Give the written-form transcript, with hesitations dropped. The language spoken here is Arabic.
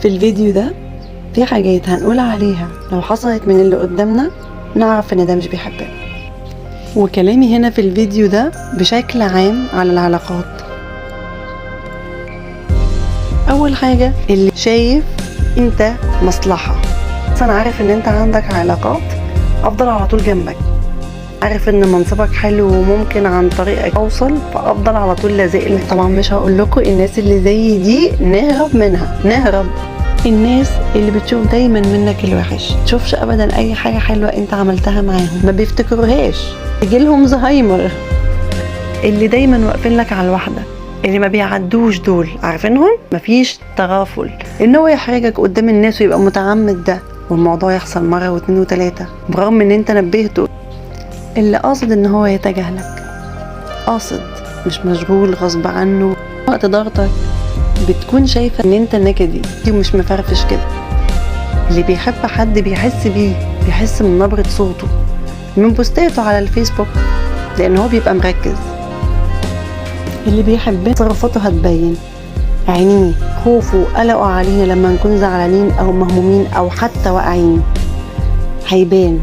في الفيديو ده في حاجات هنقول عليها لو حصلت من اللي قدامنا نعرف ان ده مش بيحبنا. وكلامي هنا في الفيديو ده بشكل عام على العلاقات. اول حاجة اللي شايف انت مصلحة، بس انا عارف ان انت عندك علاقات، افضل على طول جنبك. عارف ان منصبك حلو وممكن عن طريقك اوصل، فافضل على طول لازق لك. طبعا مش هقول لكم الناس اللي زي دي نهرب منها، نهرب. الناس اللي بتشوف دايما منك الوحش، تشوفش ابدا اي حاجه حلوه انت عملتها معاهم، ما بيفتكروهاش، يجيلهم زهايمر. اللي دايما واقفين لك على الواحده، اللي ما بيعدوش دول، عارفينهم مفيش تغافل ان هو يحرجك قدام الناس ويبقى متعمد ده، والموضوع يحصل مره واثنين وثلاثه برغم ان انت نبهته. اللي قاصد ان هو يتجاهلك، قاصد مش مشغول غصب عنه. وقت ضغطك بتكون شايفه ان انت نكدي ومش مفرفش كده. اللي بيحب حد بيحس بيه، بيحس من نبرة صوته، من بوستاته على الفيسبوك، لان هو بيبقى مركز. اللي بيحب تصرفاته هتبين، عينيه، خوفه وقلقه علينا لما نكون زعلانين او مهمومين او حتى واقعين هيبان.